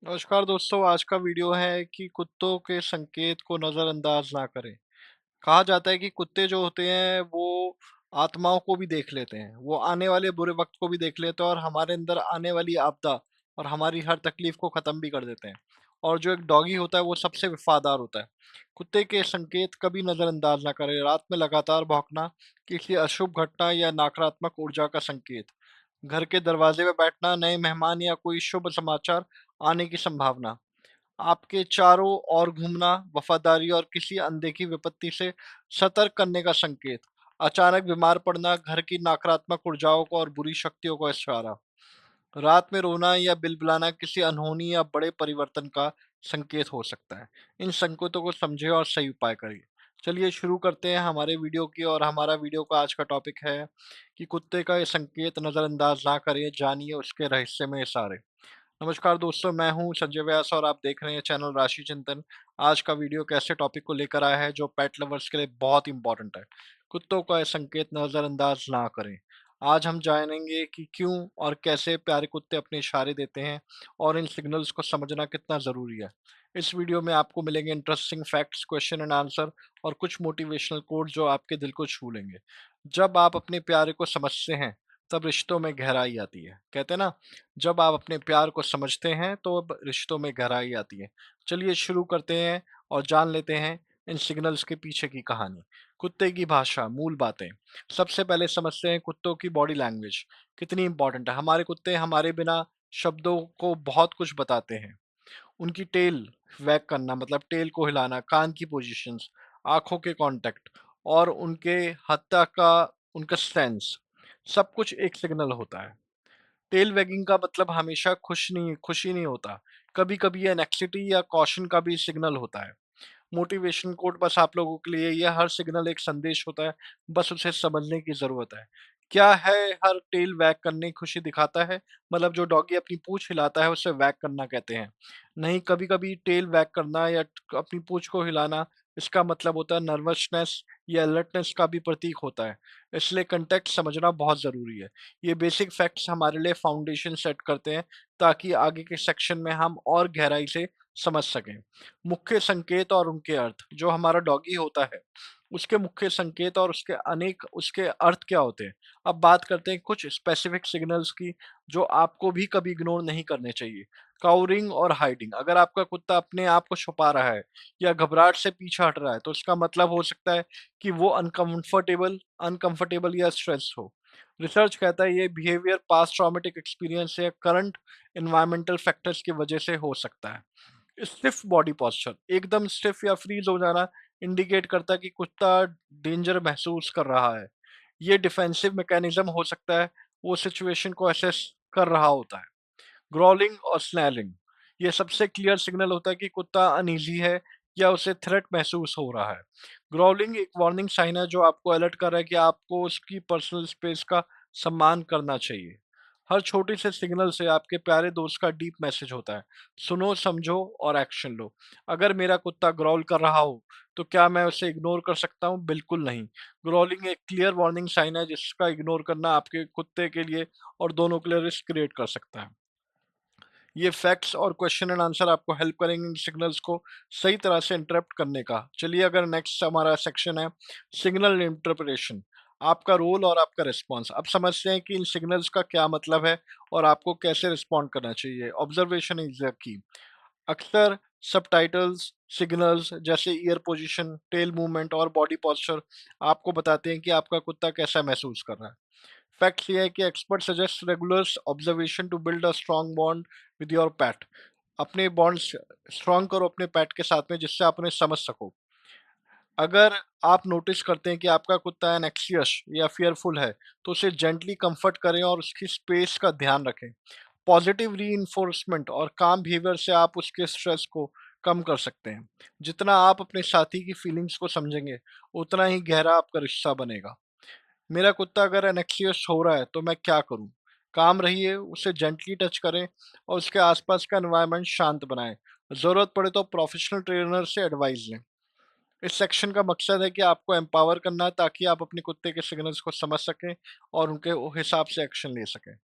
नमस्कार दोस्तों, आज का वीडियो है कि कुत्तों के संकेत को नज़रअंदाज ना करें। कहा जाता है कि कुत्ते जो होते हैं वो आत्माओं को भी देख लेते हैं। वो आने वाले बुरे वक़्त को भी देख लेते हैं और हमारे अंदर आने वाली आपदा और हमारी हर तकलीफ़ को ख़त्म भी कर देते हैं। और जो एक डॉगी होता है वो सबसे वफ़ादार होता है। कुत्ते के संकेत कभी नज़रअंदाज ना करें। रात में लगातार भौंकना किसी अशुभ घटना या नकारात्मक ऊर्जा का संकेत। घर के दरवाजे पे बैठना, नए मेहमान या कोई शुभ समाचार आने की संभावना। आपके चारों ओर घूमना, वफादारी और किसी अनदेखी विपत्ति से सतर्क करने का संकेत। अचानक बीमार पड़ना, घर की नकारात्मक ऊर्जाओं को और बुरी शक्तियों को इशारा। रात में रोना या बिलबिलाना किसी अनहोनी या बड़े परिवर्तन का संकेत हो सकता है। इन संकेतों को समझें और सही उपाय करिए। चलिए शुरू करते हैं हमारे वीडियो की। और हमारा वीडियो का आज का टॉपिक है कि कुत्ते का ये संकेत नज़रअंदाज ना करें, जानिए उसके रहस्यमय इशारे। नमस्कार दोस्तों, मैं हूं संजय व्यास और आप देख रहे हैं चैनल राशि चिंतन। आज का वीडियो कैसे टॉपिक को लेकर आया है जो पेट लवर्स के लिए बहुत इंपॉर्टेंट है। कुत्तों का ये संकेत नज़रअंदाज ना करें। आज हम जानेंगे कि क्यों और कैसे प्यारे कुत्ते अपने इशारे देते हैं और इन सिग्नल्स को समझना कितना ज़रूरी है। इस वीडियो में आपको मिलेंगे interesting facts, question and answer और कुछ मोटिवेशनल कोड जो आपके दिल को छू लेंगे। जब आप अपने प्यारे को समझते हैं तब रिश्तों में गहराई आती है। कहते हैं ना, जब आप अपने प्यार को समझते हैं तो अब रिश्तों में गहराई आती है। चलिए शुरू करते हैं और जान लेते हैं इन सिग्नल्स के पीछे की कहानी। कुत्ते की भाषा, मूल बातें। सबसे पहले समझते हैं कुत्तों की बॉडी लैंग्वेज कितनी इंपॉर्टेंट है। हमारे कुत्ते हमारे बिना शब्दों को बहुत कुछ बताते हैं। उनकी टेल वैग करना मतलब टेल को हिलाना, कान की पोजीशंस, आंखों के कांटेक्ट और उनके हत्ता का उनका स्टेंस, सब कुछ एक सिग्नल होता है। टेल वैगिंग का मतलब हमेशा खुशी नहीं होता। कभी-कभी ये एनेक्सिटी या कॉशन का भी सिग्नल होता है। मोटिवेशन कोट बस आप लोगों के लिए, ये हर सिग्नल एक संदेश होता है, बस उसे समझने की ज़रूरत है। क्या है हर टेल वैग करने की खुशी दिखाता है? मतलब जो डॉगी अपनी पूँछ हिलाता है उसे वैग करना कहते हैं। नहीं, कभी-कभी टेल वैग करना या अपनी पूँछ को हिलाना इसका मतलब होता है नर्वसनेस या अलर्टनेस का भी प्रतीक होता है। इसलिए कॉन्टेक्स्ट समझना बहुत ज़रूरी है। ये बेसिक फैक्ट्स हमारे लिए फाउंडेशन सेट करते हैं ताकि आगे के सेक्शन में हम और गहराई से समझ सकें। मुख्य संकेत और उनके अर्थ, जो हमारा डॉगी होता है उसके मुख्य संकेत और उसके अर्थ क्या होते हैं। अब बात करते हैं कुछ स्पेसिफिक सिग्नल्स की जो आपको भी कभी इग्नोर नहीं करने चाहिए। काउरिंग और हाइडिंग, अगर आपका कुत्ता अपने आप को छुपा रहा है या घबराहट से पीछे हट रहा है तो इसका मतलब हो सकता है कि वो अनकंफर्टेबल या स्ट्रेस हो। रिसर्च कहता है ये बिहेवियर पास्ट ट्रॉमेटिक एक्सपीरियंस या करंट एनवायरमेंटल फैक्टर्स की वजह से हो सकता है। स्टिफ बॉडी पोस्चर, एकदम स्टिफ या फ्रीज हो जाना इंडिकेट करता है कि कुत्ता डेंजर महसूस कर रहा है। ये डिफेंसिव मैकेनिज्म हो सकता है, वो सिचुएशन को असेस कर रहा होता है। ग्रोलिंग और स्नैलिंग, ये सबसे क्लियर सिग्नल होता है कि कुत्ता अनईजी है या उसे थ्रेट महसूस हो रहा है। ग्रोलिंग एक वार्निंग साइन है जो आपको अलर्ट कर रहा है कि आपको उसकी पर्सनल स्पेस का सम्मान करना चाहिए। हर छोटे से सिग्नल से आपके प्यारे दोस्त का डीप मैसेज होता है। सुनो, समझो और एक्शन लो। अगर मेरा कुत्ता ग्रॉल कर रहा हो तो क्या मैं उसे इग्नोर कर सकता हूँ? बिल्कुल नहीं। ग्रोलिंग एक क्लियर वार्निंग साइन है जिसका इग्नोर करना आपके कुत्ते के लिए और दोनों के लिए रिस्क क्रिएट कर सकता है। ये फैक्ट्स और क्वेश्चन एंड आंसर आपको हेल्प करेंगे इन सिग्नल्स को सही तरह से इंटरप्ट करने का। चलिए, अगर नेक्स्ट हमारा सेक्शन है सिग्नल इंटरप्रिटेशन, आपका रोल और आपका रिस्पॉन्स। अब समझते हैं कि इन सिग्नल्स का क्या मतलब है और आपको कैसे रिस्पॉन्ड करना चाहिए। Observation is the key. अक्सर सबटाइटल्स सिग्नल्स जैसे ईयर पोजीशन, टेल मूवमेंट और बॉडी पोस्चर आपको बताते हैं कि आपका कुत्ता कैसा महसूस कर रहा है। फैक्ट ये है कि expert suggest regular observation to build a strong bond with your pet. अपने बॉन्ड्स स्ट्रॉन्ग करो अपने पेट के साथ में जिससे आप उन्हें समझ सको। अगर आप नोटिस करते हैं कि आपका कुत्ता एनेक्सियस या फियरफुल है तो उसे जेंटली कंफर्ट करें और उसकी स्पेस का ध्यान रखें। पॉजिटिव रीइंफोर्समेंट और काम बिहेवियर से आप उसके स्ट्रेस को कम कर सकते हैं। जितना आप अपने साथी की फीलिंग्स को समझेंगे उतना ही गहरा आपका रिश्ता बनेगा। मेरा कुत्ता अगर एनेक्सियस हो रहा है तो मैं क्या करूं? काम रहिए, उसे जेंटली टच करें और उसके आसपास का एनवायरनमेंट शांत बनाएं। ज़रूरत पड़े तो प्रोफेशनल ट्रेनर से एडवाइस लें। इस सेक्शन का मकसद है कि आपको एम्पावर करना है ताकि आप अपने कुत्ते के सिग्नल्स को समझ सकें और उनके हिसाब से एक्शन ले सकें।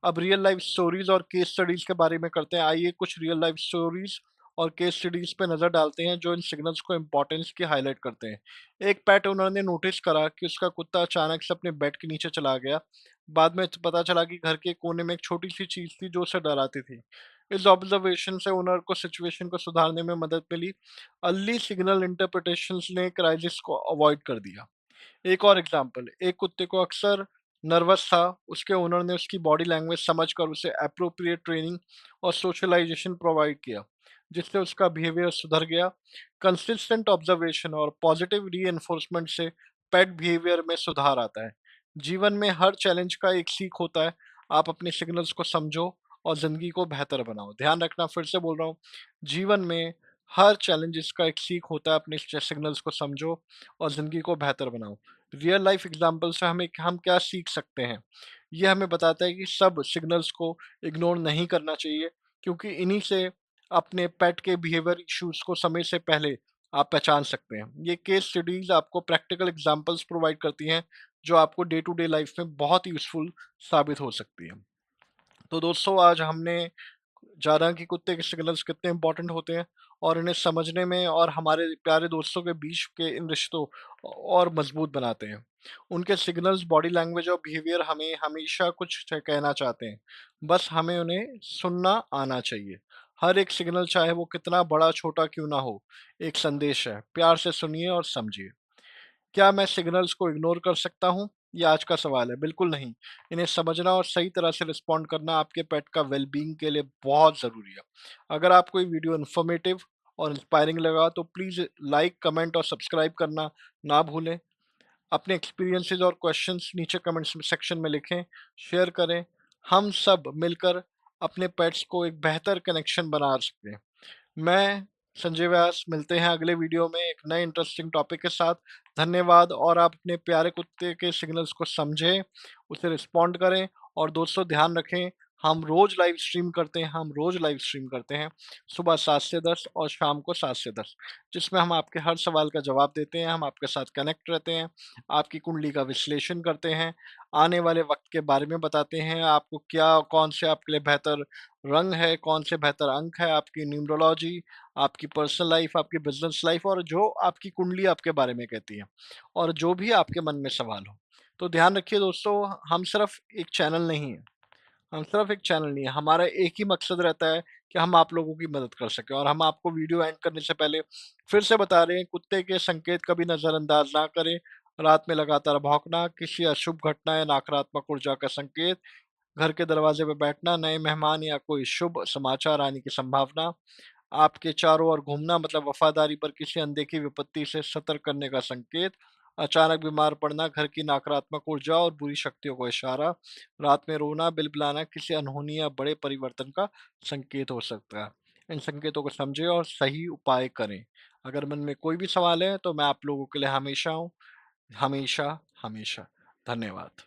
अब रियल लाइफ स्टोरीज और केस स्टडीज के बारे में करते हैं। आइए कुछ रियल लाइफ स्टोरीज और केस स्टडीज पे नजर डालते हैं जो इन सिग्नल्स को इम्पोर्टेंस की हाईलाइट करते हैं। एक पेट ओनर ने नोटिस करा कि उसका कुत्ता अचानक से अपने बेड के नीचे चला गया। बाद में पता चला कि घर के कोने में एक छोटी सी चीज थी जो उसे डराती थी। इस ऑब्जर्वेशन से ओनर को सिचुएशन को सुधारने में मदद मिली। अर्ली सिग्नल इंटरप्रिटेशंस ने क्राइसिस को अवॉइड कर दिया। एक और एग्जांपल, एक कुत्ते को अक्सर नर्वस था, उसके ओनर ने उसकी बॉडी लैंग्वेज समझकर उसे एप्रोप्रिएट ट्रेनिंग और सोशलाइजेशन प्रोवाइड किया, जिससे उसका बिहेवियर सुधर गया। कंसिस्टेंट ऑब्जर्वेशन और पॉजिटिव रीइंफोर्समेंट से पेट बिहेवियर में सुधार आता है। जीवन में हर चैलेंज का एक सीख होता है। आप अपने सिग्नल्स को समझो और जिंदगी को बेहतर बनाओ। ध्यान रखना, फिर से बोल रहा हूँ, जीवन में हर चैलेंजेस का एक सीख होता है। अपने सिग्नल्स को समझो और जिंदगी को बेहतर बनाओ। रियल लाइफ एग्जाम्पल से हम क्या सीख सकते हैं? ये हमें बताता है कि सब सिग्नल्स को इग्नोर नहीं करना चाहिए, क्योंकि इन्हीं से अपने पेट के बिहेवियर इश्यूज को समय से पहले आप पहचान सकते हैं। ये केस स्टडीज आपको प्रैक्टिकल एग्जांपल्स प्रोवाइड करती हैं जो आपको डे टू डे लाइफ में बहुत ही यूजफुल साबित हो सकती है। तो दोस्तों, आज हमने जाना कि कुत्ते के सिग्नल्स कितने इंपॉर्टेंट होते हैं और इन्हें समझने में और हमारे प्यारे दोस्तों के बीच के इन रिश्तों और मजबूत बनाते हैं। उनके सिग्नल्स, बॉडी लैंग्वेज और बिहेवियर हमें हमेशा कुछ कहना चाहते हैं, बस हमें उन्हें सुनना आना चाहिए। हर एक सिग्नल, चाहे वो कितना बड़ा छोटा क्यों ना हो, एक संदेश है। प्यार से सुनिए और समझिए। क्या मैं सिग्नल्स को इग्नोर कर सकता हूँ? ये आज का सवाल है। बिल्कुल नहीं। इन्हें समझना और सही तरह से रिस्पॉन्ड करना आपके पेट का वेलबींग के लिए बहुत ज़रूरी है। अगर आपको ये वीडियो इन्फॉर्मेटिव और इंस्पायरिंग लगा तो प्लीज़ लाइक, कमेंट और सब्सक्राइब करना ना भूलें। अपने एक्सपीरियंसेस और क्वेश्चंस नीचे कमेंट्स सेक्शन में लिखें, शेयर करें। हम सब मिलकर अपने पेट्स को एक बेहतर कनेक्शन बना सकते हैं। मैं संजय व्यास, मिलते हैं अगले वीडियो में एक नए इंटरेस्टिंग टॉपिक के साथ। धन्यवाद। और आप अपने प्यारे कुत्ते के सिग्नल्स को समझें, उसे रिस्पॉन्ड करें। और दोस्तों, ध्यान रखें, हम रोज लाइव स्ट्रीम करते हैं सुबह 7 से 10 और शाम को 7 से 10, जिसमें हम आपके हर सवाल का जवाब देते हैं। हम आपके साथ कनेक्ट रहते हैं, आपकी कुंडली का विश्लेषण करते हैं, आने वाले वक्त के बारे में बताते हैं, आपको क्या कौन से आपके लिए बेहतर रंग है, कौन से बेहतर अंक है, आपकी न्यूमरोलॉजी, आपकी पर्सनल लाइफ, आपकी बिजनेस लाइफ और जो आपकी कुंडली आपके बारे में कहती है, और जो भी आपके मन में सवाल हो। तो ध्यान रखिए दोस्तों, हम सिर्फ एक चैनल नहीं है, हमारा एक ही मकसद रहता है कि हम आप लोगों की मदद कर सकें। और हम आपको वीडियो एंड करने से पहले फिर से बता रहे हैं, कुत्ते के संकेत कभी नज़रअंदाज ना करें। रात में लगातार भौंकना किसी अशुभ घटना या नकारात्मक ऊर्जा का संकेत, घर के दरवाजे पर बैठना नए मेहमान या कोई शुभ समाचार आने की संभावना, आपके चारों ओर घूमना मतलब वफादारी पर किसी अनदेखी विपत्ति से सतर्क करने का संकेत, अचानक बीमार पड़ना घर की नकारात्मक ऊर्जा और बुरी शक्तियों को इशारा, रात में रोना बिलबिलाना किसी अनहोनी या बड़े परिवर्तन का संकेत हो सकता है। इन संकेतों को समझें और सही उपाय करें। अगर मन में कोई भी सवाल है तो मैं आप लोगों के लिए हमेशा हूँ, हमेशा हमेशा। धन्यवाद।